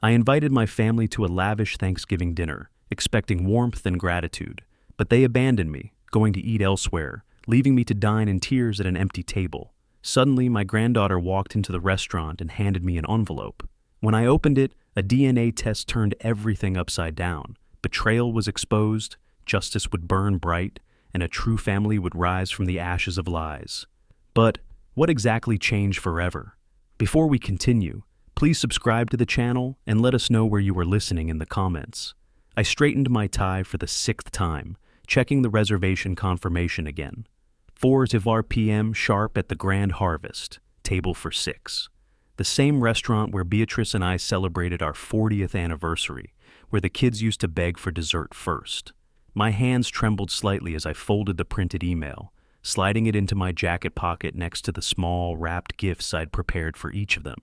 I invited my family to a lavish Thanksgiving dinner, expecting warmth and gratitude, but they abandoned me, going to eat elsewhere, leaving me to dine in tears at an empty table. Suddenly, my granddaughter walked into the restaurant and handed me an envelope. When I opened it, a DNA test turned everything upside down. Betrayal was exposed, justice would burn bright, and a true family would rise from the ashes of lies. But what exactly changed forever? Before we continue, please subscribe to the channel and let us know where you are listening in the comments. I straightened my tie for the 6th time, checking the reservation confirmation again. 4 p.m. sharp at the Grand Harvest, table for 6. The same restaurant where Beatrice and I celebrated our 40th anniversary, where the kids used to beg for dessert first. My hands trembled slightly as I folded the printed email, sliding it into my jacket pocket next to the small, wrapped gifts I'd prepared for each of them.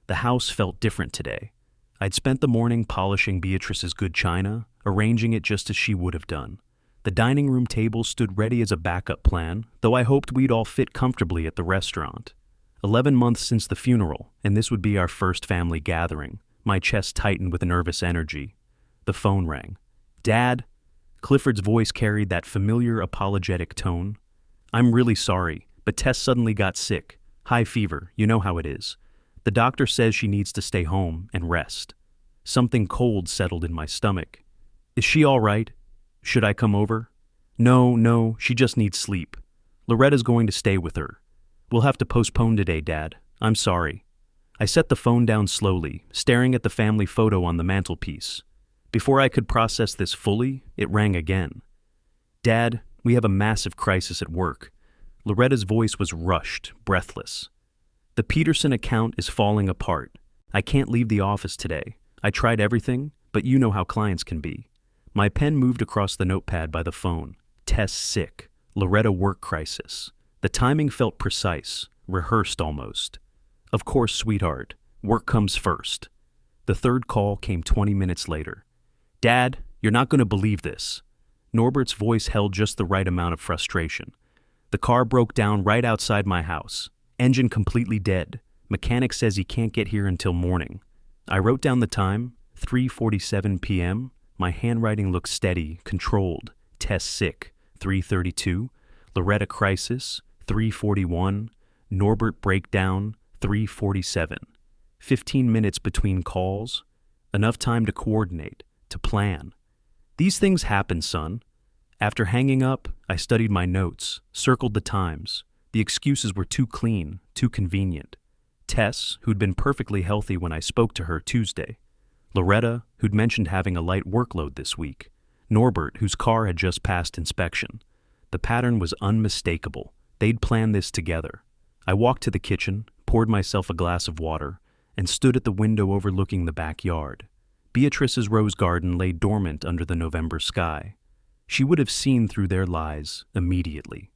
The house felt different today. I'd spent the morning polishing Beatrice's good china, arranging it just as she would have done. The dining room table stood ready as a backup plan, though I hoped we'd all fit comfortably at the restaurant. 11 months since the funeral, and this would be our first family gathering. My chest tightened with nervous energy. The phone rang. "Dad?" Clifford's voice carried that familiar apologetic tone. "I'm really sorry, but Tess suddenly got sick. High fever, you know how it is. The doctor says she needs to stay home and rest." Something cold settled in my stomach. "Is she all right? Should I come over?" No, she just needs sleep. Loretta's going to stay with her. We'll have to postpone today, Dad. I'm sorry." I set the phone down slowly, staring at the family photo on the mantelpiece. Before I could process this fully, it rang again. "Dad, we have a massive crisis at work." Loretta's voice was rushed, breathless. "The Peterson account is falling apart. I can't leave the office today. I tried everything, but you know how clients can be." My pen moved across the notepad by the phone. Tess sick. Loretta work crisis. The timing felt precise, rehearsed almost. "Of course, sweetheart. Work comes first." The third call came 20 minutes later. "Dad, you're not going to believe this." Norbert's voice held just the right amount of frustration. "The car broke down right outside my house. Engine completely dead. Mechanic says he can't get here until morning." I wrote down the time, 3:47 p.m. My handwriting looked steady, controlled. Tess sick, 3:32. Loretta crisis, 3:41. Norbert breakdown, 3:47. 15 minutes between calls. Enough time to coordinate, to plan. These things happen, son. After hanging up, I studied my notes, circled the times. The excuses were too clean, too convenient. Tess, who'd been perfectly healthy when I spoke to her Tuesday. Loretta, who'd mentioned having a light workload this week. Norbert, whose car had just passed inspection. The pattern was unmistakable. They'd planned this together. I walked to the kitchen, poured myself a glass of water, and stood at the window overlooking the backyard. Beatrice's rose garden lay dormant under the November sky. She would have seen through their lies immediately.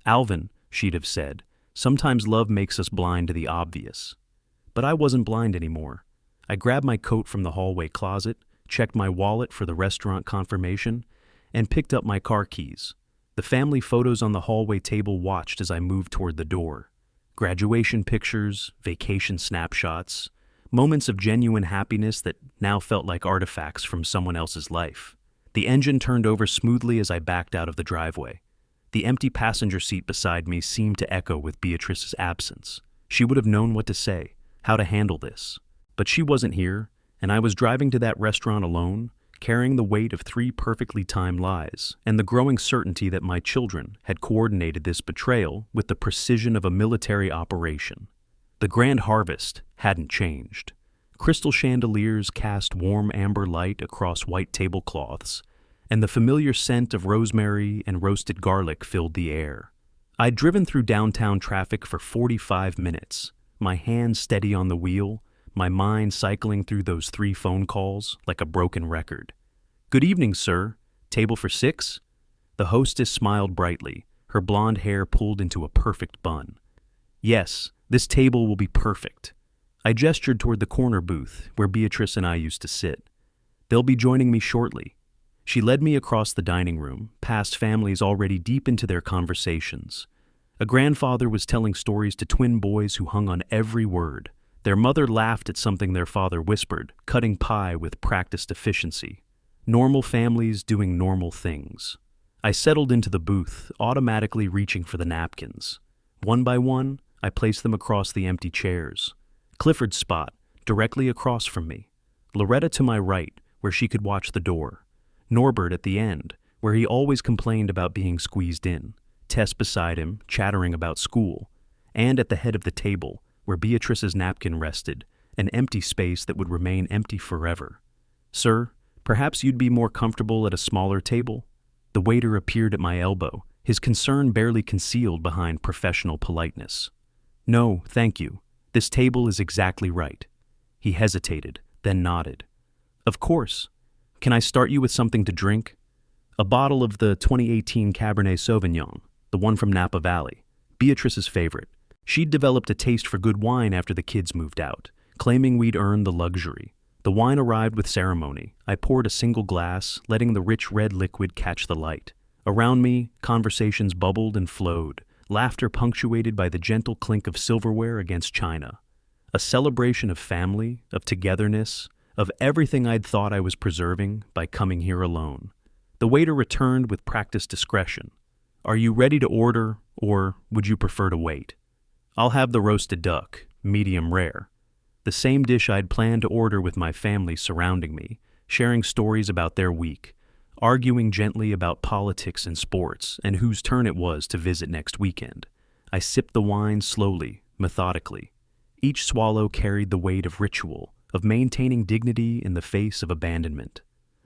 "Alvin," she'd have said, "sometimes love makes us blind to the obvious." But I wasn't blind anymore. I grabbed my coat from the hallway closet, checked my wallet for the restaurant confirmation, and picked up my car keys. The family photos on the hallway table watched as I moved toward the door. Graduation pictures, vacation snapshots, moments of genuine happiness that now felt like artifacts from someone else's life. The engine turned over smoothly as I backed out of the driveway. The empty passenger seat beside me seemed to echo with Beatrice's absence. She would have known what to say, how to handle this. But she wasn't here, and I was driving to that restaurant alone, carrying the weight of 3 perfectly timed lies, and the growing certainty that my children had coordinated this betrayal with the precision of a military operation. The Grand Harvest hadn't changed. Crystal chandeliers cast warm amber light across white tablecloths, and the familiar scent of rosemary and roasted garlic filled the air. I'd driven through downtown traffic for 45 minutes, my hands steady on the wheel, my mind cycling through those 3 phone calls like a broken record. "Good evening, sir. Table for 6? The hostess smiled brightly, her blonde hair pulled into a perfect bun. "Yes, this table will be perfect." I gestured toward the corner booth where Beatrice and I used to sit. "They'll be joining me shortly." She led me across the dining room, past families already deep into their conversations. A grandfather was telling stories to twin boys who hung on every word. Their mother laughed at something their father whispered, cutting pie with practiced efficiency. Normal families doing normal things. I settled into the booth, automatically reaching for the napkins. One by one, I placed them across the empty chairs. Clifford's spot, directly across from me. Loretta to my right, where she could watch the door. Norbert at the end, where he always complained about being squeezed in. Tess beside him, chattering about school. And at the head of the table, where Beatrice's napkin rested, an empty space that would remain empty forever. "Sir, perhaps you'd be more comfortable at a smaller table?" The waiter appeared at my elbow, his concern barely concealed behind professional politeness. "No, thank you. This table is exactly right." He hesitated, then nodded. "Of course. Can I start you with something to drink?" "A bottle of the 2018 Cabernet Sauvignon, the one from Napa Valley. Beatrice's favorite. She'd developed a taste for good wine after the kids moved out, claiming we'd earned the luxury. The wine arrived with ceremony. I poured a single glass, letting the rich red liquid catch the light. Around me, conversations bubbled and flowed, laughter punctuated by the gentle clink of silverware against china. A celebration of family, of togetherness, of everything I'd thought I was preserving by coming here alone. The waiter returned with practiced discretion. "Are you ready to order, or would you prefer to wait?" "I'll have the roasted duck, medium rare." The same dish I'd planned to order with my family surrounding me, sharing stories about their week, arguing gently about politics and sports and whose turn it was to visit next weekend. I sipped the wine slowly, methodically. Each swallow carried the weight of ritual, of maintaining dignity in the face of abandonment.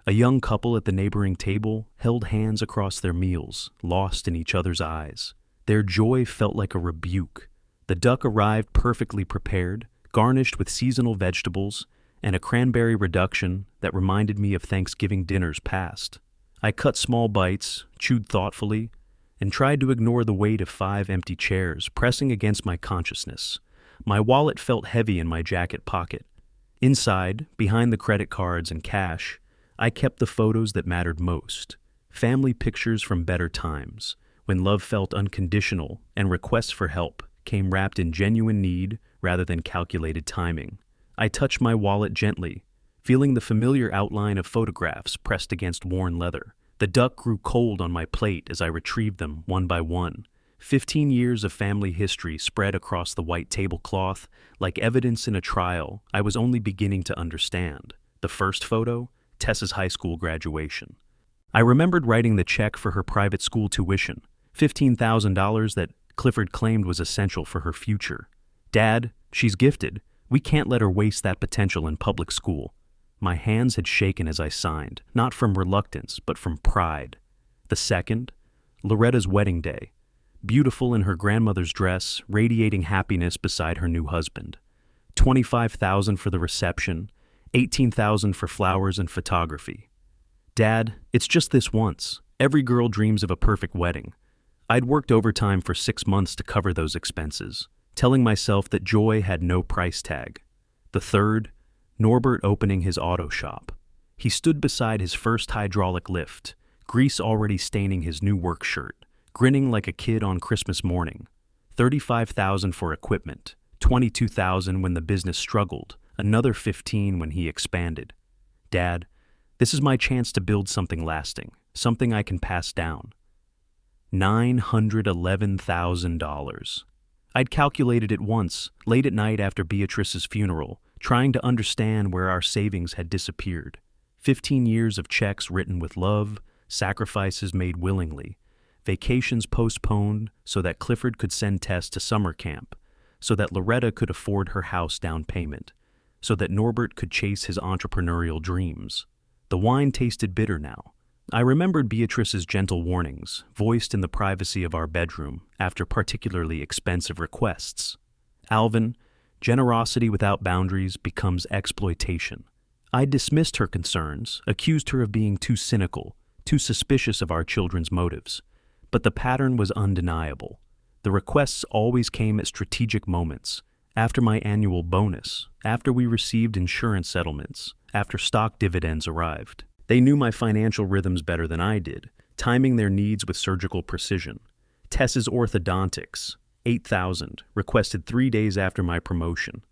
A young couple at the neighboring table held hands across their meals, lost in each other's eyes. Their joy felt like a rebuke. The duck arrived perfectly prepared, garnished with seasonal vegetables, and a cranberry reduction that reminded me of Thanksgiving dinners past. I cut small bites, chewed thoughtfully, and tried to ignore the weight of 5 empty chairs pressing against my consciousness. My wallet felt heavy in my jacket pocket. Inside, behind the credit cards and cash, I kept the photos that mattered most. Family pictures from better times, when love felt unconditional and requests for help came wrapped in genuine need rather than calculated timing. I touched my wallet gently, feeling the familiar outline of photographs pressed against worn leather. The duck grew cold on my plate as I retrieved them one by one. 15 years of family history spread across the white tablecloth, like evidence in a trial I was only beginning to understand. The first photo, Tessa's high school graduation. I remembered writing the check for her private school tuition, $15,000 that Clifford claimed was essential for her future. "Dad, she's gifted. We can't let her waste that potential in public school." My hands had shaken as I signed, not from reluctance, but from pride. The second, Loretta's wedding day. Beautiful in her grandmother's dress, radiating happiness beside her new husband. $25,000 for the reception, $18,000 for flowers and photography. "Dad, it's just this once. Every girl dreams of a perfect wedding." I'd worked overtime for 6 months to cover those expenses, telling myself that joy had no price tag. The third, Norbert opening his auto shop. He stood beside his first hydraulic lift, grease already staining his new work shirt, grinning like a kid on Christmas morning. $35,000 for equipment, $22,000 when the business struggled, another $15,000 when he expanded. "Dad, this is my chance to build something lasting, something I can pass down." $911,000. I'd calculated it once, late at night after Beatrice's funeral, trying to understand where our savings had disappeared. 15 years of checks written with love, sacrifices made willingly, vacations postponed so that Clifford could send Tess to summer camp, so that Loretta could afford her house down payment, so that Norbert could chase his entrepreneurial dreams. The wine tasted bitter now. I remembered Beatrice's gentle warnings, voiced in the privacy of our bedroom after particularly expensive requests. "Alvin, generosity without boundaries becomes exploitation." I dismissed her concerns, accused her of being too cynical, too suspicious of our children's motives. But the pattern was undeniable. The requests always came at strategic moments, after my annual bonus, after we received insurance settlements, after stock dividends arrived. They knew my financial rhythms better than I did, timing their needs with surgical precision. Tess's orthodontics, $8,000, requested 3 days after my promotion.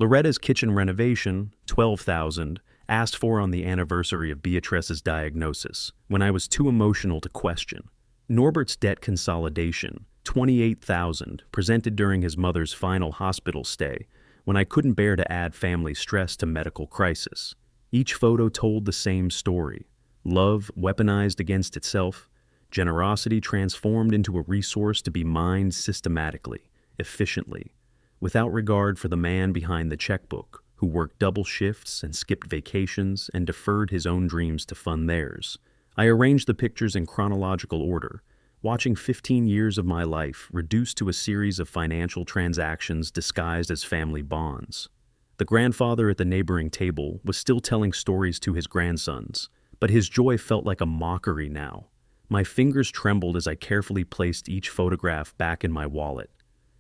Loretta's kitchen renovation, $12,000, asked for on the anniversary of Beatrice's diagnosis, when I was too emotional to question. Norbert's debt consolidation, $28,000, presented during his mother's final hospital stay, when I couldn't bear to add family stress to medical crisis. Each photo told the same story. Love weaponized against itself, generosity transformed into a resource to be mined systematically, efficiently, without regard for the man behind the checkbook, who worked double shifts and skipped vacations and deferred his own dreams to fund theirs. I arranged the pictures in chronological order, watching 15 years of my life reduced to a series of financial transactions disguised as family bonds. The grandfather at the neighboring table was still telling stories to his grandsons, but his joy felt like a mockery now. My fingers trembled as I carefully placed each photograph back in my wallet.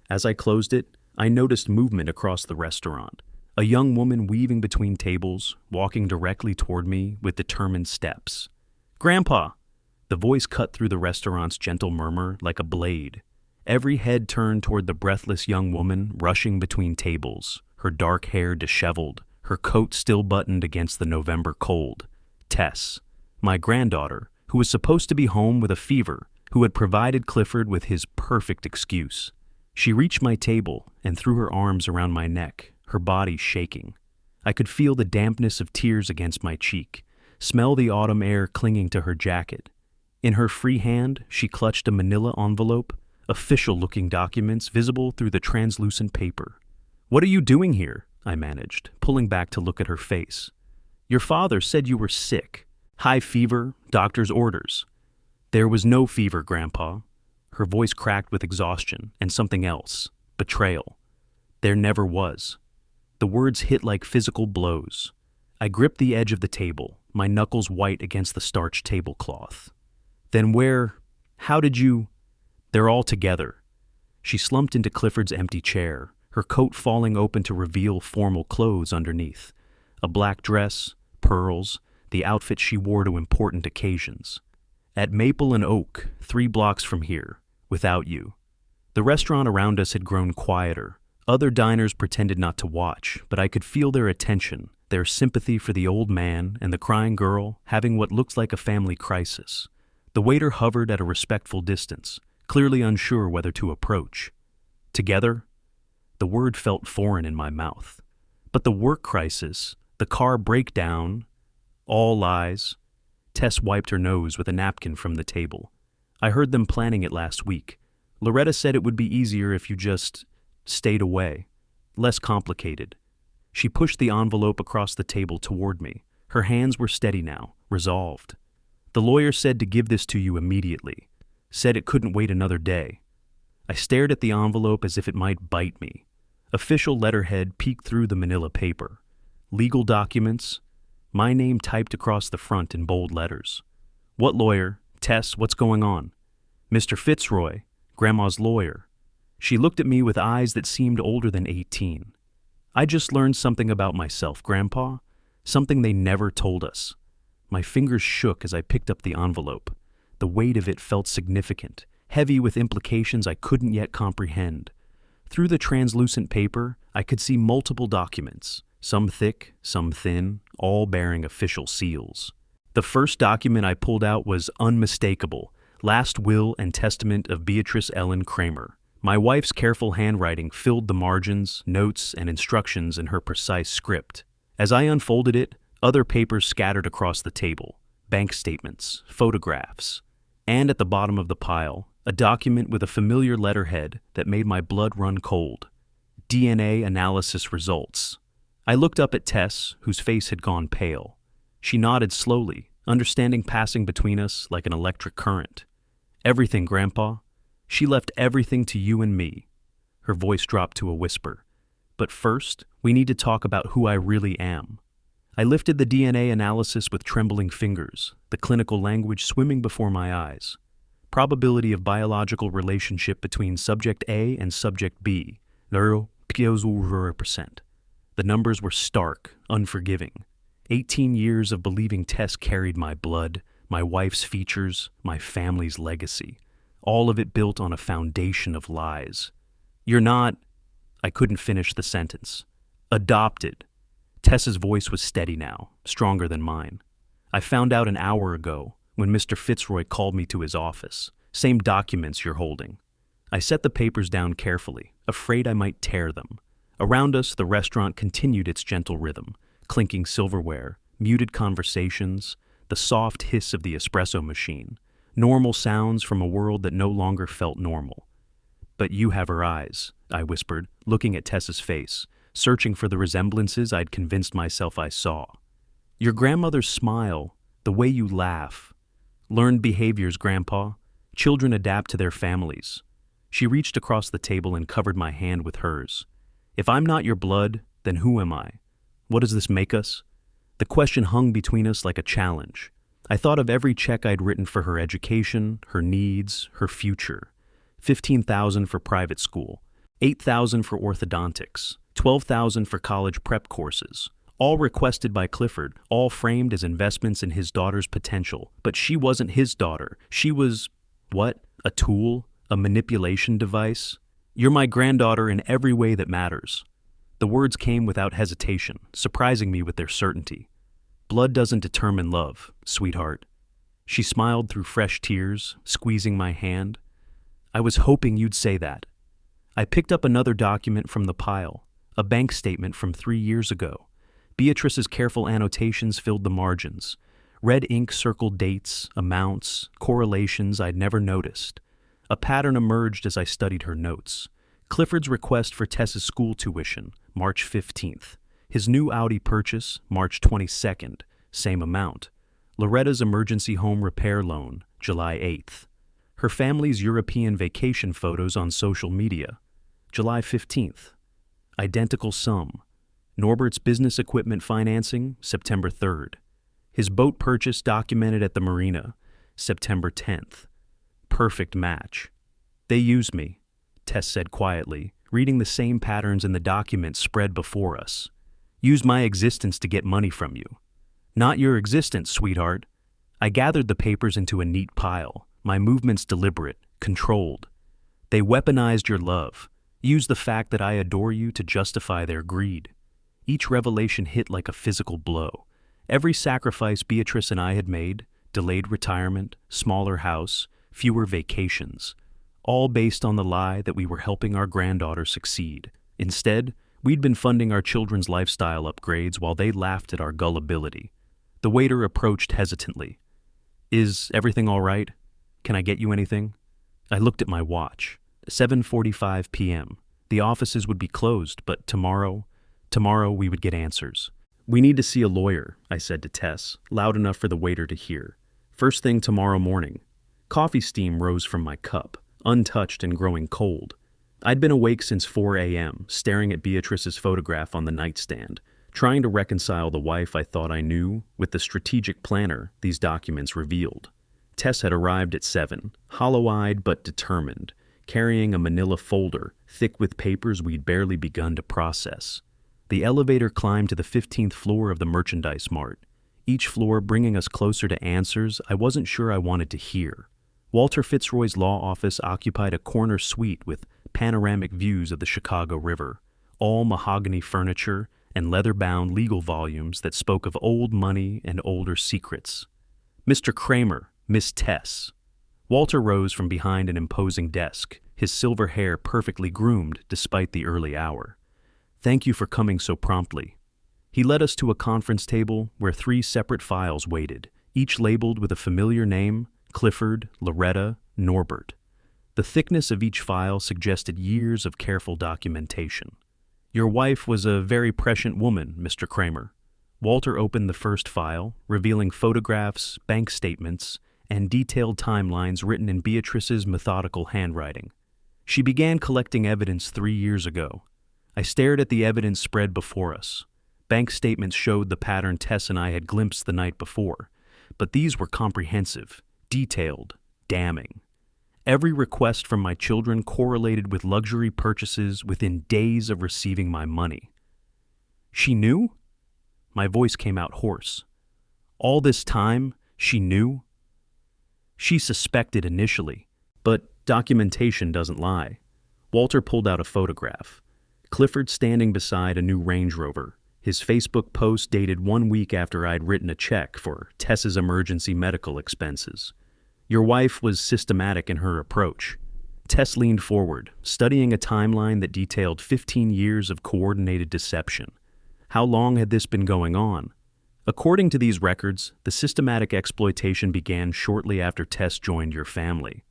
As I closed it, I noticed movement across the restaurant. A young woman weaving between tables, walking directly toward me with determined steps. "Grandpa!" The voice cut through the restaurant's gentle murmur like a blade. Every head turned toward the breathless young woman rushing between tables, her dark hair disheveled, her coat still buttoned against the November cold. Tess, my granddaughter, who was supposed to be home with a fever, who had provided Clifford with his perfect excuse. She reached my table and threw her arms around my neck, her body shaking. I could feel the dampness of tears against my cheek, smell the autumn air clinging to her jacket. In her free hand, she clutched a manila envelope, official-looking documents visible through the translucent paper. "What are you doing here?" I managed, pulling back to look at her face. "Your father said you were sick. High fever, doctor's orders." "There was no fever, Grandpa." Her voice cracked with exhaustion and something else, betrayal. "There never was." The words hit like physical blows. I gripped the edge of the table, my knuckles white against the starched tablecloth. "Then how did you—" "They're all together." She slumped into Clifford's empty chair, her coat falling open to reveal formal clothes underneath. A black dress, pearls, the outfit she wore to important occasions. "At Maple and Oak, 3 blocks from here, without you." The restaurant around us had grown quieter. Other diners pretended not to watch, but I could feel their attention, their sympathy for the old man and the crying girl having what looked like a family crisis. The waiter hovered at a respectful distance, clearly unsure whether to approach. "Together?" The word felt foreign in my mouth. But the work crisis, the car breakdown, all lies. Tess wiped her nose with a napkin from the table. "I heard them planning it last week. Loretta said it would be easier if you just stayed away. Less complicated." She pushed the envelope across the table toward me. Her hands were steady now, resolved. "The lawyer said to give this to you immediately. Said it couldn't wait another day." I stared at the envelope as if it might bite me. Official letterhead peeked through the manila paper. Legal documents. My name typed across the front in bold letters. "What lawyer? Tess, what's going on?" "Mr. Fitzroy, Grandma's lawyer." She looked at me with eyes that seemed older than 18. "I just learned something about myself, Grandpa. Something they never told us." My fingers shook as I picked up the envelope. The weight of it felt significant, heavy with implications I couldn't yet comprehend. Through the translucent paper, I could see multiple documents, some thick, some thin, all bearing official seals. The first document I pulled out was unmistakable: Last Will and Testament of Beatrice Ellen Kramer. My wife's careful handwriting filled the margins, notes, and instructions in her precise script. As I unfolded it, other papers scattered across the table: bank statements, photographs, and at the bottom of the pile, a document with a familiar letterhead that made my blood run cold. DNA analysis results. I looked up at Tess, whose face had gone pale. She nodded slowly, understanding passing between us like an electric current. "Everything, Grandpa. She left everything to you and me." Her voice dropped to a whisper. "But first, we need to talk about who I really am." I lifted the DNA analysis with trembling fingers, the clinical language swimming before my eyes. Probability of biological relationship between subject A and subject B, 0.0%. The numbers were stark, unforgiving. 18 years of believing Tess carried my blood, my wife's features, my family's legacy. All of it built on a foundation of lies. "You're not—" I couldn't finish the sentence. Adopted. Tess's voice was steady now, stronger than mine. I found out an hour ago when Mr. Fitzroy called me to his office. Same documents you're holding. I set the papers down carefully, afraid I might tear them. Around us, the restaurant continued its gentle rhythm, clinking silverware, muted conversations, the soft hiss of the espresso machine, normal sounds from a world that no longer felt normal. "But you have her eyes," I whispered, looking at Tess's face, searching for the resemblances I'd convinced myself I saw. "Your grandmother's smile, the way you laugh. Learned behaviors, Grandpa. Children adapt to their families." She reached across the table and covered my hand with hers. "If I'm not your blood, then who am I? What does this make us?" The question hung between us like a challenge. I thought of every check I'd written for her education, her needs, her future. $15,000 for private school, $8,000 for orthodontics, $12,000 for college prep courses, all requested by Clifford, all framed as investments in his daughter's potential. But she wasn't his daughter. She was, what? A tool? A manipulation device? "You're my granddaughter in every way that matters." The words came without hesitation, surprising me with their certainty. "Blood doesn't determine love, sweetheart." She smiled through fresh tears, squeezing my hand. "I was hoping you'd say that." I picked up another document from the pile, a bank statement from 3 years ago. Beatrice's careful annotations filled the margins. Red ink circled dates, amounts, correlations I'd never noticed. A pattern emerged as I studied her notes. Clifford's request for Tess's school tuition, March 15th. His new Audi purchase, March 22nd, same amount. Loretta's emergency home repair loan, July 8th. Her family's European vacation photos on social media, July 15th. Identical sum. Norbert's business equipment financing, September 3rd. His boat purchase documented at the marina, September 10th. Perfect match. "They use me," Tess said quietly, reading the same patterns in the documents spread before us. "Use my existence to get money from you." "Not your existence, sweetheart." I gathered the papers into a neat pile, my movements deliberate, controlled. "They weaponized your love, used the fact that I adore you to justify their greed." Each revelation hit like a physical blow. Every sacrifice Beatrice and I had made, delayed retirement, smaller house, fewer vacations, all based on the lie that we were helping our granddaughter succeed. Instead, we'd been funding our children's lifestyle upgrades while they laughed at our gullibility. The waiter approached hesitantly. "Is everything all right? Can I get you anything?" I looked at my watch. 7:45 p.m. The offices would be closed, but tomorrow we would get answers. "We need to see a lawyer," I said to Tess, loud enough for the waiter to hear. "First thing tomorrow morning." Coffee steam rose from my cup, untouched and growing cold. I'd been awake since 4 a.m., staring at Beatrice's photograph on the nightstand, trying to reconcile the wife I thought I knew with the strategic planner these documents revealed. Tess had arrived at 7, hollow-eyed but determined, carrying a manila folder thick with papers we'd barely begun to process. The elevator climbed to the 15th floor of the merchandise mart, each floor bringing us closer to answers I wasn't sure I wanted to hear. Walter Fitzroy's law office occupied a corner suite with panoramic views of the Chicago River, all mahogany furniture and leather-bound legal volumes that spoke of old money and older secrets. "Mr. Kramer, Miss Tess." Walter rose from behind an imposing desk, his silver hair perfectly groomed despite the early hour. "Thank you for coming so promptly." He led us to a conference table where 3 separate files waited, each labeled with a familiar name: Clifford, Loretta, Norbert. The thickness of each file suggested years of careful documentation. "Your wife was a very prescient woman, Mr. Kramer." Walter opened the first file, revealing photographs, bank statements, and detailed timelines written in Beatrice's methodical handwriting. "She began collecting evidence 3 years ago." I stared at the evidence spread before us. Bank statements showed the pattern Tess and I had glimpsed the night before, but these were comprehensive, detailed, damning. Every request from my children correlated with luxury purchases within days of receiving my money. "She knew?" My voice came out hoarse. "All this time, she knew?" "She suspected initially, but documentation doesn't lie." Walter pulled out a photograph. Clifford standing beside a new Range Rover. His Facebook post dated 1 week after I'd written a check for Tess's emergency medical expenses. Your wife was systematic in her approach. Tess leaned forward, studying a timeline that detailed 15 years of coordinated deception. How long had this been going on? According to these records, the systematic exploitation began shortly after Tess joined your family.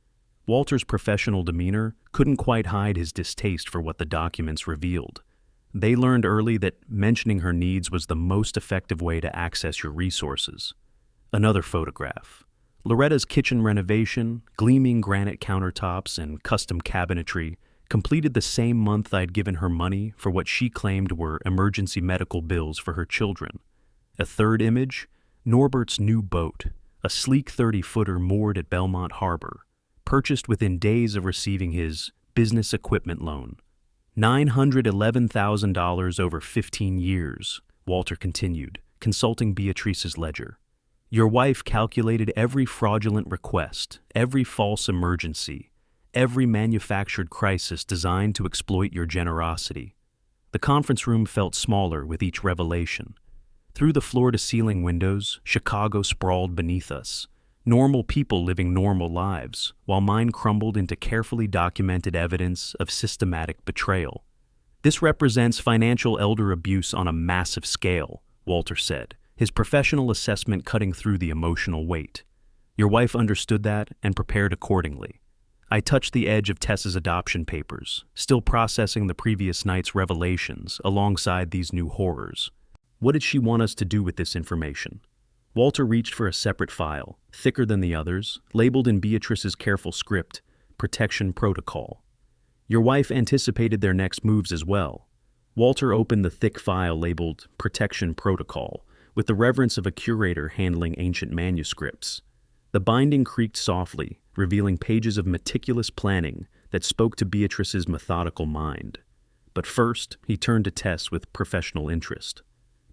Walter's professional demeanor couldn't quite hide his distaste for what the documents revealed. They learned early that mentioning her needs was the most effective way to access your resources. Another photograph. Loretta's kitchen renovation, gleaming granite countertops, and custom cabinetry completed the same month I'd given her money for what she claimed were emergency medical bills for her children. A third image, Norbert's new boat, a sleek 30-footer moored at Belmont Harbor, purchased within days of receiving his business equipment loan. $911,000 over 15 years, Walter continued, consulting Beatrice's ledger. Your wife calculated every fraudulent request, every false emergency, every manufactured crisis designed to exploit your generosity. The conference room felt smaller with each revelation. Through the floor-to-ceiling windows, Chicago sprawled beneath us. Normal people living normal lives, while mine crumbled into carefully documented evidence of systematic betrayal. This represents financial elder abuse on a massive scale, Walter said, his professional assessment cutting through the emotional weight. Your wife understood that and prepared accordingly. I touched the edge of Tess's adoption papers, still processing the previous night's revelations alongside these new horrors. What did she want us to do with this information? Walter reached for a separate file, thicker than the others, labeled in Beatrice's careful script, Protection Protocol. Your wife anticipated their next moves as well. Walter opened the thick file labeled Protection Protocol, with the reverence of a curator handling ancient manuscripts. The binding creaked softly, revealing pages of meticulous planning that spoke to Beatrice's methodical mind. But first, he turned to Tess with professional interest.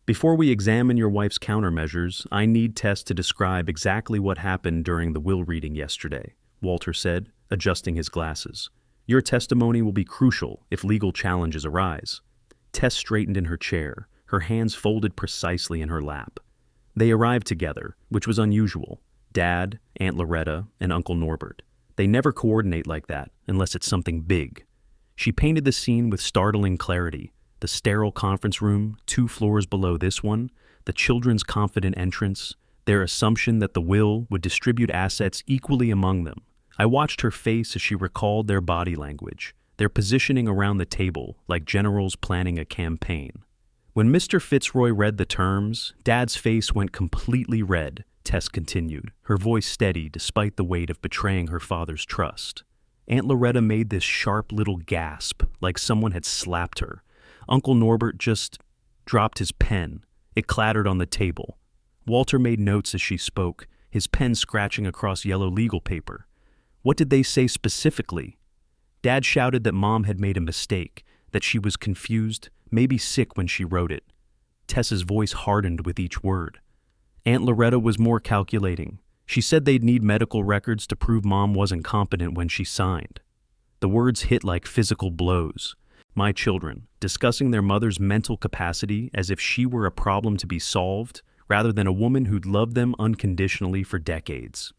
Before we examine your wife's countermeasures, I need Tess to describe exactly what happened during the will reading yesterday, Walter said, adjusting his glasses. Your testimony will be crucial if legal challenges arise. Tess straightened in her chair, her hands folded precisely in her lap. They arrived together, which was unusual. Dad, Aunt Loretta, and Uncle Norbert. They never coordinate like that, unless it's something big. She painted the scene with startling clarity. The sterile conference room, 2 floors below this one, the children's confident entrance, their assumption that the will would distribute assets equally among them. I watched her face as she recalled their body language, their positioning around the table like generals planning a campaign. When Mr. Fitzroy read the terms, Dad's face went completely red, Tess continued, her voice steady despite the weight of betraying her father's trust. Aunt Loretta made this sharp little gasp, like someone had slapped her. Uncle Norbert just dropped his pen. It clattered on the table. Walter made notes as she spoke, his pen scratching across yellow legal paper. What did they say specifically? Dad shouted that Mom had made a mistake, that she was confused, maybe sick when she wrote it. Tess's voice hardened with each word. Aunt Loretta was more calculating. She said they'd need medical records to prove Mom wasn't competent when she signed. The words hit like physical blows. My children, discussing their mother's mental capacity as if she were a problem to be solved, rather than a woman who'd loved them unconditionally for decades.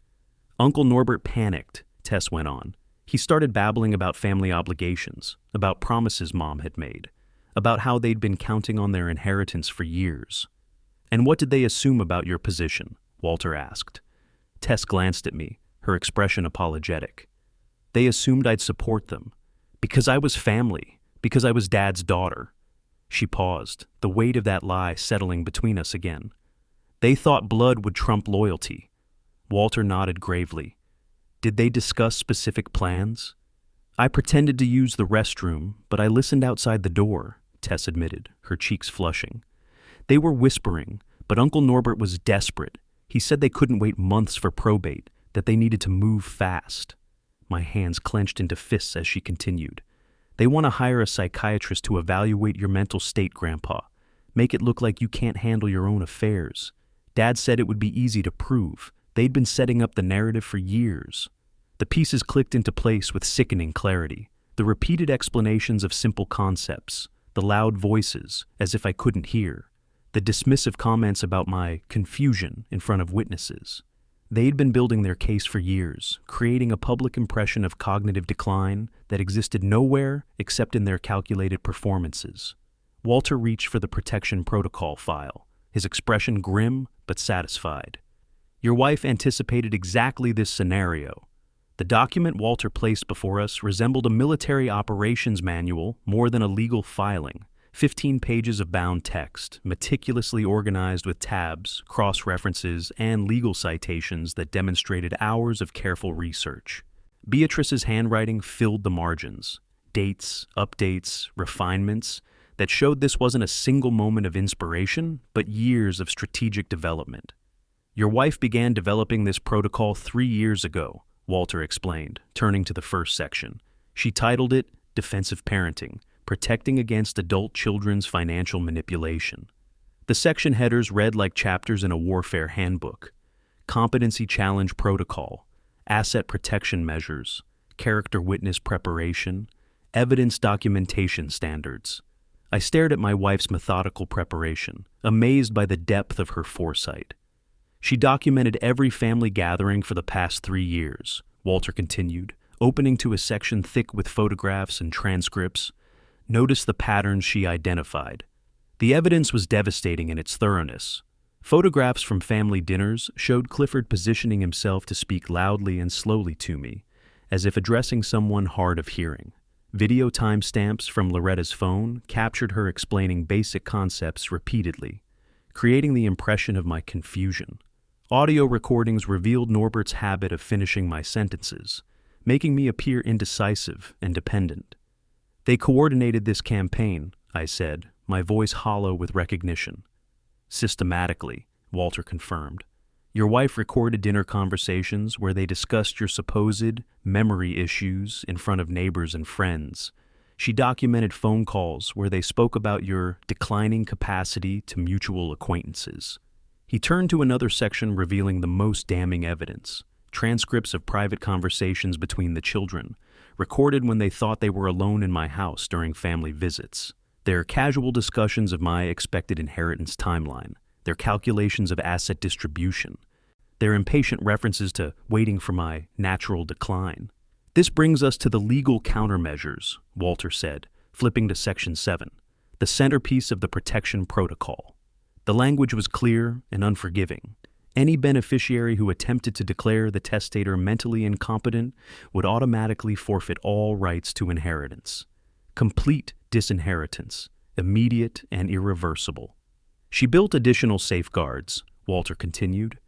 Uncle Norbert panicked, Tess went on. He started babbling about family obligations, about promises Mom had made, about how they'd been counting on their inheritance for years. And what did they assume about your position? Walter asked. Tess glanced at me, her expression apologetic. They assumed I'd support them. Because I was family. Because I was Dad's daughter. She paused, the weight of that lie settling between us again. They thought blood would trump loyalty. Walter nodded gravely. Did they discuss specific plans? I pretended to use the restroom, but I listened outside the door, Tess admitted, her cheeks flushing. They were whispering, but Uncle Norbert was desperate. He said they couldn't wait months for probate, that they needed to move fast. My hands clenched into fists as she continued. They want to hire a psychiatrist to evaluate your mental state, Grandpa. Make it look like you can't handle your own affairs. Dad said it would be easy to prove. They'd been setting up the narrative for years. The pieces clicked into place with sickening clarity. The repeated explanations of simple concepts. the loud voices, as if I couldn't hear, the dismissive comments about my confusion in front of witnesses. They'd been building their case for years, creating a public impression of cognitive decline that existed nowhere except in their calculated performances. Walter reached for the protection protocol file, his expression grim but satisfied. Your wife anticipated exactly this scenario. The document Walter placed before us resembled a military operations manual more than a legal filing. 15 pages of bound text, meticulously organized with tabs, cross-references, and legal citations that demonstrated hours of careful research. Beatrice's handwriting filled the margins, dates, updates, refinements that showed this wasn't a single moment of inspiration, but years of strategic development. Your wife began developing this protocol 3 years ago, Walter explained, turning to the first section. She titled it Defensive Parenting, Protecting Against Adult Children's Financial Manipulation. The section headers read like chapters in a warfare handbook: Competency Challenge Protocol, Asset Protection Measures, Character Witness Preparation, Evidence Documentation Standards. I stared at my wife's methodical preparation, amazed by the depth of her foresight. She documented every family gathering for the past 3 years, Walter continued, opening to a section thick with photographs and transcripts. Notice the patterns she identified. The evidence was devastating in its thoroughness. Photographs from family dinners showed Clifford positioning himself to speak loudly and slowly to me, as if addressing someone hard of hearing. Video timestamps from Loretta's phone captured her explaining basic concepts repeatedly, creating the impression of my confusion. Audio recordings revealed Norbert's habit of finishing my sentences, making me appear indecisive and dependent. They coordinated this campaign, I said, my voice hollow with recognition. Systematically, Walter confirmed. Your wife recorded dinner conversations where they discussed your supposed memory issues in front of neighbors and friends. She documented phone calls where they spoke about your declining capacity to mutual acquaintances. He turned to another section revealing the most damning evidence: transcripts of private conversations between the children, recorded when they thought they were alone in my house during family visits. Their casual discussions of my expected inheritance timeline, their calculations of asset distribution, their impatient references to waiting for my natural decline. This brings us to the legal countermeasures, Walter said, flipping to Section 7, the centerpiece of the protection protocol. The language was clear and unforgiving. Any beneficiary who attempted to declare the testator mentally incompetent would automatically forfeit all rights to inheritance. Complete disinheritance, immediate and irreversible. She built additional safeguards, Walter continued.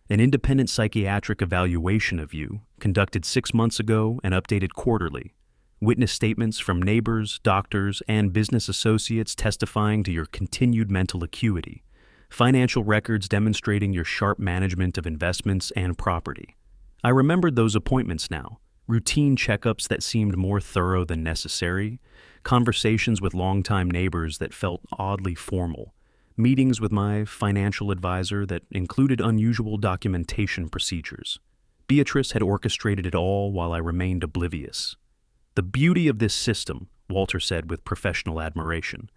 An independent psychiatric evaluation of you, conducted 6 months ago and updated quarterly. Witness statements from neighbors, doctors, and business associates testifying to your continued mental acuity. Financial records demonstrating your sharp management of investments and property. I remembered those appointments now, routine checkups that seemed more thorough than necessary, conversations with longtime neighbors that felt oddly formal, meetings with my financial advisor that included unusual documentation procedures. Beatrice had orchestrated it all while I remained oblivious. The beauty of this system, Walter said with professional admiration,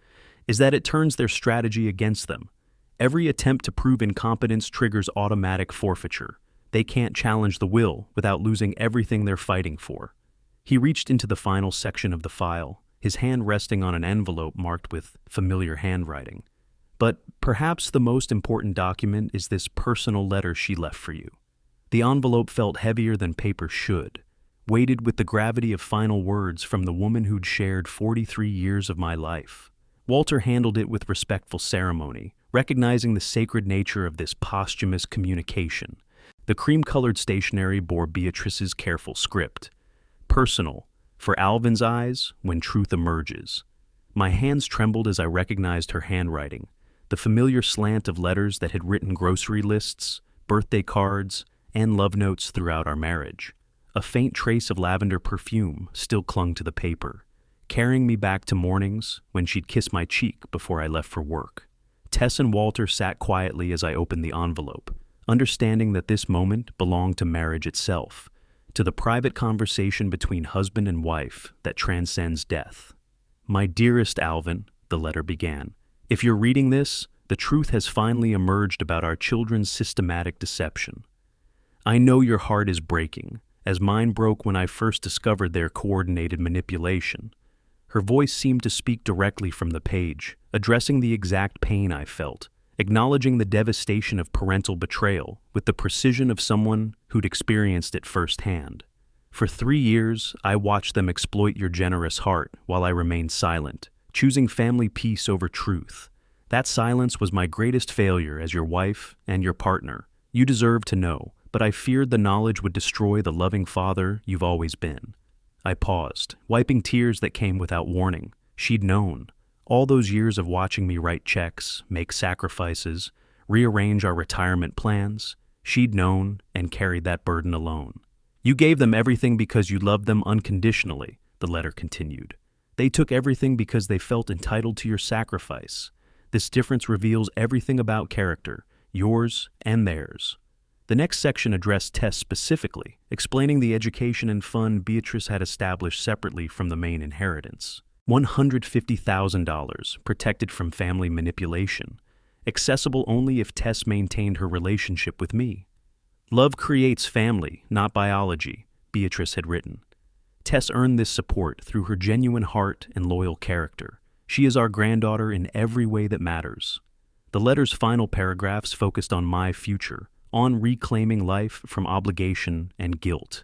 is that it turns their strategy against them. Every attempt to prove incompetence triggers automatic forfeiture. They can't challenge the will without losing everything they're fighting for. He reached into the final section of the file, his hand resting on an envelope marked with familiar handwriting. But perhaps the most important document is this personal letter she left for you. The envelope felt heavier than paper should, weighted with the gravity of final words from the woman who'd shared 43 years of my life. Walter handled it with respectful ceremony, recognizing the sacred nature of this posthumous communication. The cream-colored stationery bore Beatrice's careful script. Personal, for Alvin's eyes, when truth emerges. My hands trembled as I recognized her handwriting, the familiar slant of letters that had written grocery lists, birthday cards, and love notes throughout our marriage. A faint trace of lavender perfume still clung to the paper, carrying me back to mornings when she'd kiss my cheek before I left for work. Tess and Walter sat quietly as I opened the envelope, understanding that this moment belonged to marriage itself, to the private conversation between husband and wife that transcends death. My dearest Alvin, the letter began. If you're reading this, the truth has finally emerged about our children's systematic deception. I know your heart is breaking, as mine broke when I first discovered their coordinated manipulation. Her voice seemed to speak directly from the page, addressing the exact pain I felt, acknowledging the devastation of parental betrayal with the precision of someone who'd experienced it firsthand. For 3 years, I watched them exploit your generous heart while I remained silent, choosing family peace over truth. That silence was my greatest failure as your wife and your partner. You deserve to know, but I feared the knowledge would destroy the loving father you've always been. I paused, wiping tears that came without warning. She'd known. All those years of watching me write checks, make sacrifices, rearrange our retirement plans, she'd known and carried that burden alone. You gave them everything because you loved them unconditionally, the letter continued. They took everything because they felt entitled to your sacrifice. This difference reveals everything about character, yours and theirs. The next section addressed Tess specifically, explaining the education and fund Beatrice had established separately from the main inheritance. $150,000, protected from family manipulation, accessible only if Tess maintained her relationship with me. Love creates family, not biology, Beatrice had written. Tess earned this support through her genuine heart and loyal character. She is our granddaughter in every way that matters. The letter's final paragraphs focused on my future, on reclaiming life from obligation and guilt.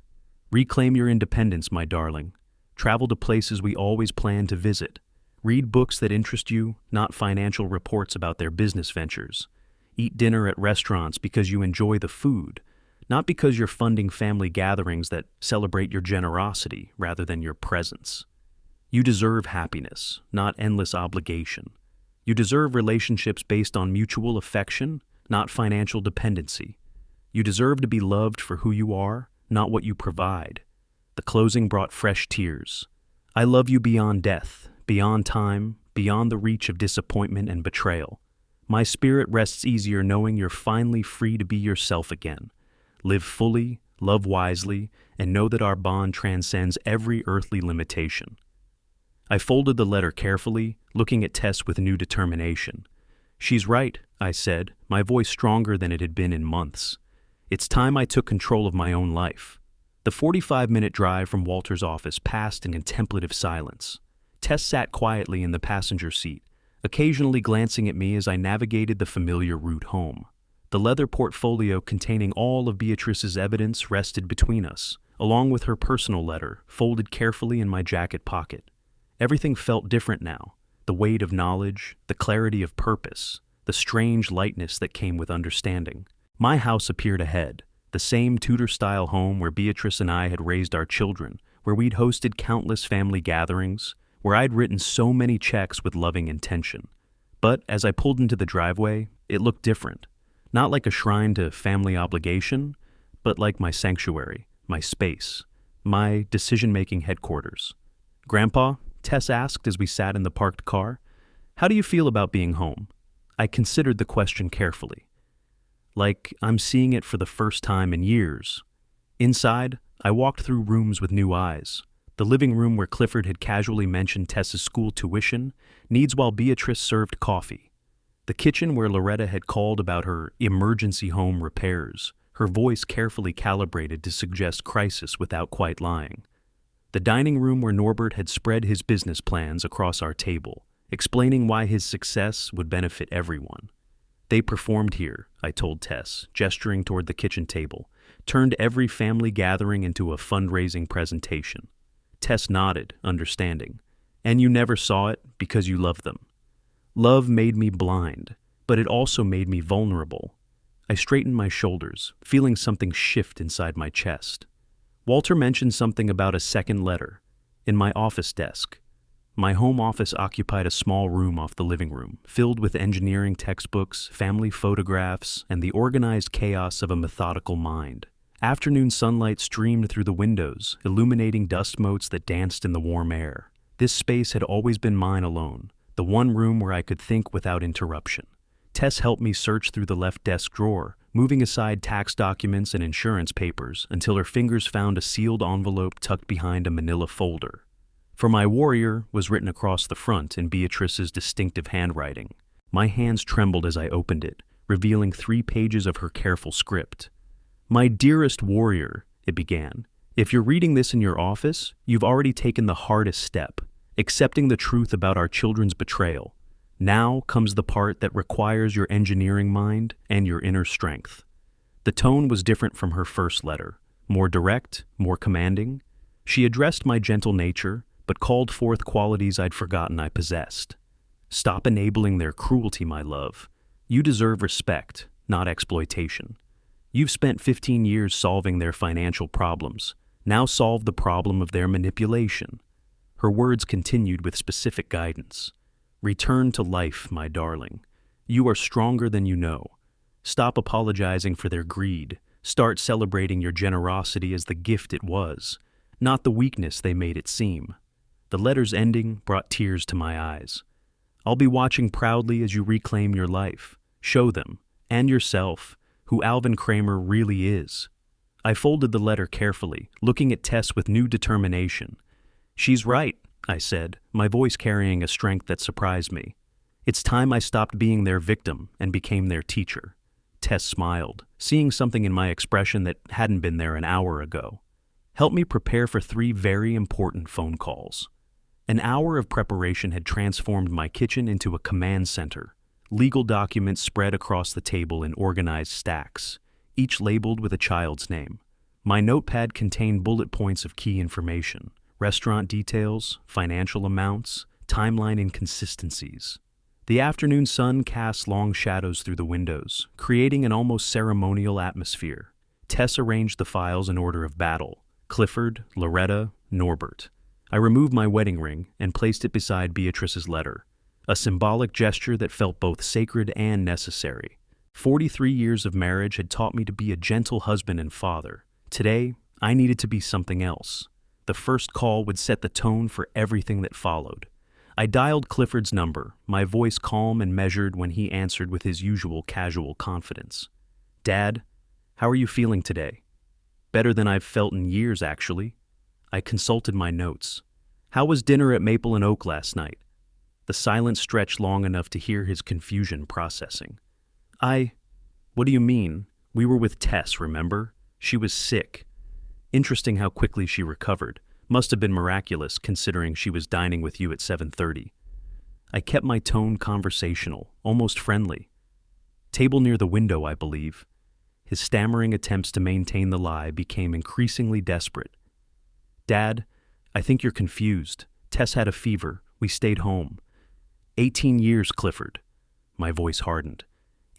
Reclaim your independence, my darling. Travel to places we always planned to visit. Read books that interest you, not financial reports about their business ventures. Eat dinner at restaurants because you enjoy the food, not because you're funding family gatherings that celebrate your generosity rather than your presence. You deserve happiness, not endless obligation. You deserve relationships based on mutual affection, not financial dependency. You deserve to be loved for who you are, not what you provide. The closing brought fresh tears. I love you beyond death, beyond time, beyond the reach of disappointment and betrayal. My spirit rests easier knowing you're finally free to be yourself again. Live fully, love wisely, and know that our bond transcends every earthly limitation. I folded the letter carefully, looking at Tess with new determination. She's right, I said, my voice stronger than it had been in months. It's time I took control of my own life. The 45-minute drive from Walter's office passed in contemplative silence. Tess sat quietly in the passenger seat, occasionally glancing at me as I navigated the familiar route home. The leather portfolio containing all of Beatrice's evidence rested between us, along with her personal letter, folded carefully in my jacket pocket. Everything felt different now. The weight of knowledge, the clarity of purpose, the strange lightness that came with understanding. My house appeared ahead, the same Tudor-style home where Beatrice and I had raised our children, where we'd hosted countless family gatherings, where I'd written so many checks with loving intention. But as I pulled into the driveway, it looked different. Not like a shrine to family obligation, but like my sanctuary, my space, my decision-making headquarters. Grandpa, Tess asked as we sat in the parked car, how do you feel about being home? I considered the question carefully. Like I'm seeing it for the first time in years. Inside, I walked through rooms with new eyes. The living room where Clifford had casually mentioned Tess's school tuition needs while Beatrice served coffee. The kitchen where Loretta had called about her emergency home repairs, her voice carefully calibrated to suggest crisis without quite lying. The dining room where Norbert had spread his business plans across our table, explaining why his success would benefit everyone. They performed here, I told Tess, gesturing toward the kitchen table, turned every family gathering into a fundraising presentation. Tess nodded, understanding. And you never saw it because you loved them. Love made me blind, but it also made me vulnerable. I straightened my shoulders, feeling something shift inside my chest. Walter mentioned something about a second letter. In my office desk. My home office occupied a small room off the living room, filled with engineering textbooks, family photographs, and the organized chaos of a methodical mind. Afternoon sunlight streamed through the windows, illuminating dust motes that danced in the warm air. This space had always been mine alone, the one room where I could think without interruption. Tess helped me search through the left desk drawer, moving aside tax documents and insurance papers until her fingers found a sealed envelope tucked behind a manila folder. "For my warrior" was written across the front in Beatrice's distinctive handwriting. My hands trembled as I opened it, revealing 3 pages of her careful script. "My dearest warrior," it began, "if you're reading this in your office, you've already taken the hardest step, accepting the truth about our children's betrayal. Now comes the part that requires your engineering mind and your inner strength." The tone was different from her first letter, more direct, more commanding. She addressed my gentle nature, but called forth qualities I'd forgotten I possessed. "Stop enabling their cruelty, my love. You deserve respect, not exploitation. You've spent 15 years solving their financial problems. Now solve the problem of their manipulation." Her words continued with specific guidance. "Return to life, my darling. You are stronger than you know. Stop apologizing for their greed. Start celebrating your generosity as the gift it was, not the weakness they made it seem." The letter's ending brought tears to my eyes. "I'll be watching proudly as you reclaim your life. Show them, and yourself, who Alvin Kramer really is." I folded the letter carefully, looking at Tess with new determination. "She's right," I said, my voice carrying a strength that surprised me. "It's time I stopped being their victim and became their teacher." Tess smiled, seeing something in my expression that hadn't been there an hour ago. "Help me prepare for 3 very important phone calls." An hour of preparation had transformed my kitchen into a command center. Legal documents spread across the table in organized stacks, each labeled with a child's name. My notepad contained bullet points of key information: restaurant details, financial amounts, timeline inconsistencies. The afternoon sun cast long shadows through the windows, creating an almost ceremonial atmosphere. Tess arranged the files in order of battle: Clifford, Loretta, Norbert. I removed my wedding ring and placed it beside Beatrice's letter, a symbolic gesture that felt both sacred and necessary. 43 years of marriage had taught me to be a gentle husband and father. Today, I needed to be something else. The first call would set the tone for everything that followed. I dialed Clifford's number, my voice calm and measured when he answered with his usual casual confidence. "Dad, how are you feeling today?" "Better than I've felt in years, actually." I consulted my notes. "How was dinner at Maple and Oak last night?" The silence stretched long enough to hear his confusion processing. What do you mean? We were with Tess, remember? She was sick." Interesting how quickly she recovered. Must have been miraculous, considering she was dining with you at 7:30. I kept my tone conversational, almost friendly. "Table near the window, I believe." His stammering attempts to maintain the lie became increasingly desperate. "Dad, I think you're confused. Tess had a fever. We stayed home." 18 years, Clifford." My voice hardened.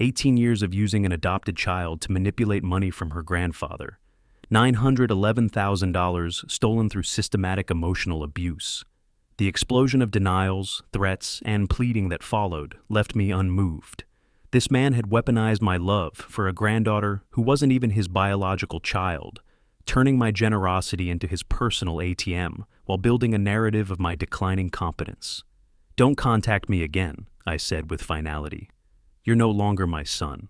18 years of using an adopted child to manipulate money from her grandfather. $911,000 stolen through systematic emotional abuse. The explosion of denials, threats, and pleading that followed left me unmoved. This man had weaponized my love for a granddaughter who wasn't even his biological child, turning my generosity into his personal ATM while building a narrative of my declining competence. "Don't contact me again," I said with finality. "You're no longer my son."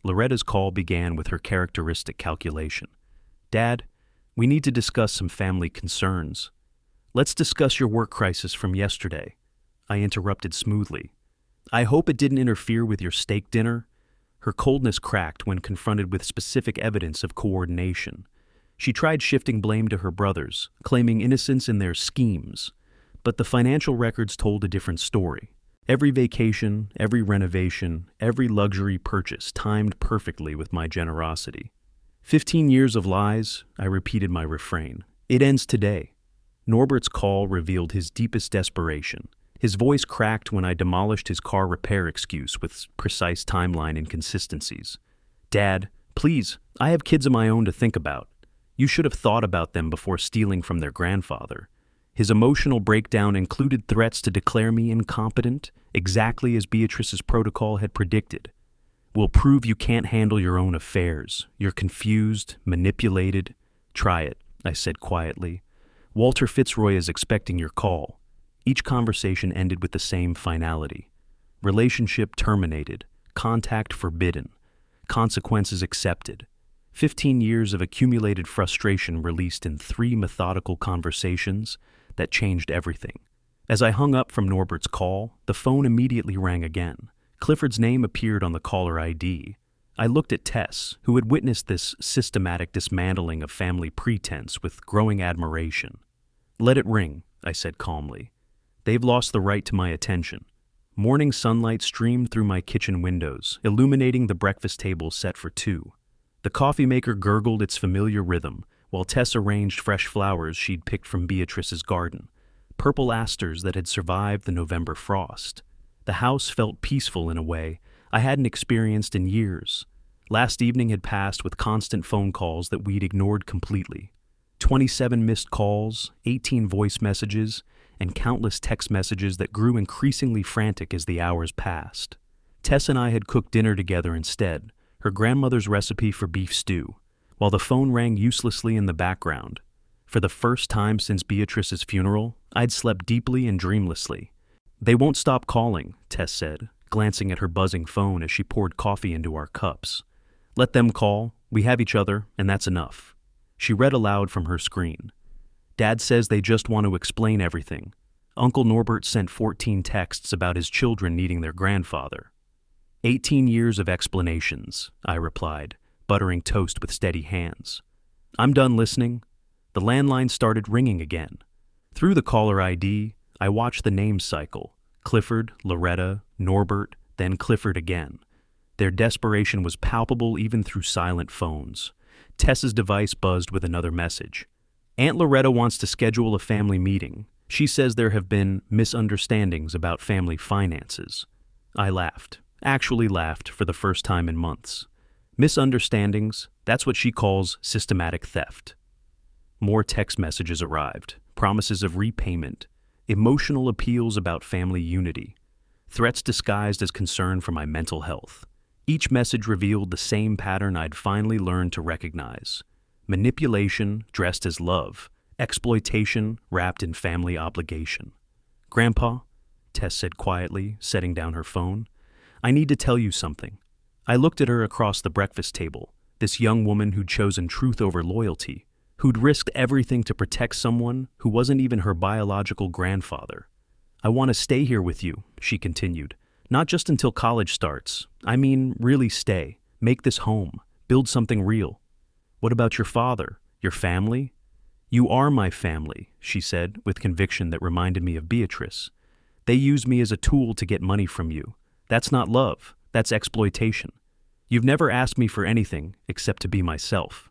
Loretta's call began with her characteristic calculation. "Dad, we need to discuss some family concerns." "Let's discuss your work crisis from yesterday." I interrupted smoothly. "I hope it didn't interfere with your steak dinner." Her coldness cracked when confronted with specific evidence of coordination. She tried shifting blame to her brothers, claiming innocence in their schemes. But the financial records told a different story. Every vacation, every renovation, every luxury purchase timed perfectly with my generosity. 15 years of lies, I repeated my refrain. It ends today. Norbert's call revealed his deepest desperation. His voice cracked when I demolished his car repair excuse with precise timeline inconsistencies. "Dad, please, I have kids of my own to think about. You should have thought about them before stealing from their grandfather." His emotional breakdown included threats to declare me incompetent, exactly as Beatrice's protocol had predicted. "We'll prove you can't handle your own affairs. You're confused, manipulated." "Try it," I said quietly. "Walter Fitzroy is expecting your call." Each conversation ended with the same finality. Relationship terminated, contact forbidden, consequences accepted. 15 years of accumulated frustration released in 3 methodical conversations, that changed everything. As I hung up from Norbert's call, the phone immediately rang again. Clifford's name appeared on the caller ID. I looked at Tess, who had witnessed this systematic dismantling of family pretense with growing admiration. "Let it ring," I said calmly. "They've lost the right to my attention." Morning sunlight streamed through my kitchen windows, illuminating the breakfast table set for two. The coffee maker gurgled its familiar rhythm, while Tess arranged fresh flowers she'd picked from Beatrice's garden, purple asters that had survived the November frost. The house felt peaceful in a way I hadn't experienced in years. Last evening had passed with constant phone calls that we'd ignored completely. 27 missed calls, 18 voice messages, and countless text messages that grew increasingly frantic as the hours passed. Tess and I had cooked dinner together instead, her grandmother's recipe for beef stew, while the phone rang uselessly in the background. For the first time since Beatrice's funeral, I'd slept deeply and dreamlessly. "They won't stop calling," Tess said, glancing at her buzzing phone as she poured coffee into our cups. "Let them call. We have each other, and that's enough." She read aloud from her screen. "Dad says they just want to explain everything. Uncle Norbert sent 14 texts about his children needing their grandfather." 18 years of explanations, I replied, buttering toast with steady hands. "I'm done listening." The landline started ringing again. Through the caller ID, I watched the names cycle. Clifford, Loretta, Norbert, then Clifford again. Their desperation was palpable even through silent phones. Tess's device buzzed with another message. "Aunt Loretta wants to schedule a family meeting. She says there have been misunderstandings about family finances." I laughed. Actually laughed for the first time in months. Misunderstandings, that's what she calls systematic theft. More text messages arrived, promises of repayment, emotional appeals about family unity, threats disguised as concern for my mental health. Each message revealed the same pattern I'd finally learned to recognize: manipulation dressed as love, exploitation wrapped in family obligation. "Grandpa," Tess said quietly, setting down her phone, "I need to tell you something." I looked at her across the breakfast table, this young woman who'd chosen truth over loyalty, who'd risked everything to protect someone who wasn't even her biological grandfather. "I want to stay here with you," she continued. "Not just until college starts. I mean, really stay. Make this home. Build something real." "What about your father? Your family?" "You are my family," she said, with conviction that reminded me of Beatrice. "They used me as a tool to get money from you. That's not love. That's exploitation. You've never asked me for anything except to be myself."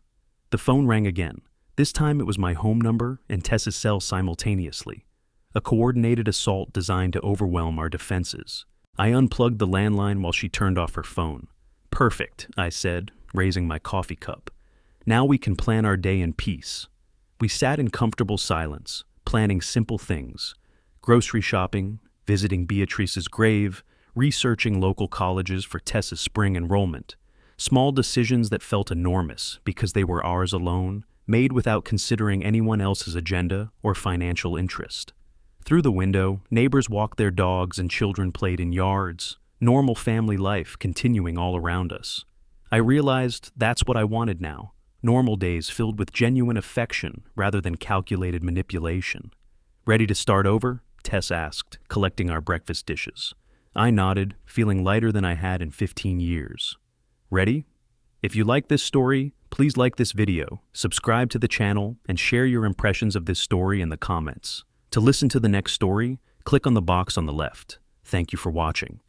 The phone rang again. This time it was my home number and Tess's cell simultaneously. A coordinated assault designed to overwhelm our defenses. I unplugged the landline while she turned off her phone. "Perfect," I said, raising my coffee cup. "Now we can plan our day in peace." We sat in comfortable silence, planning simple things: grocery shopping, visiting Beatrice's grave, researching local colleges for Tess's spring enrollment. Small decisions that felt enormous because they were ours alone, made without considering anyone else's agenda or financial interest. Through the window, neighbors walked their dogs and children played in yards, normal family life continuing all around us. I realized that's what I wanted now, normal days filled with genuine affection rather than calculated manipulation. "Ready to start over?" Tess asked, collecting our breakfast dishes. I nodded, feeling lighter than I had in 15 years. "Ready? If you like this story, please like this video, subscribe to the channel, and share your impressions of this story in the comments. To listen to the next story, click on the box on the left. Thank you for watching.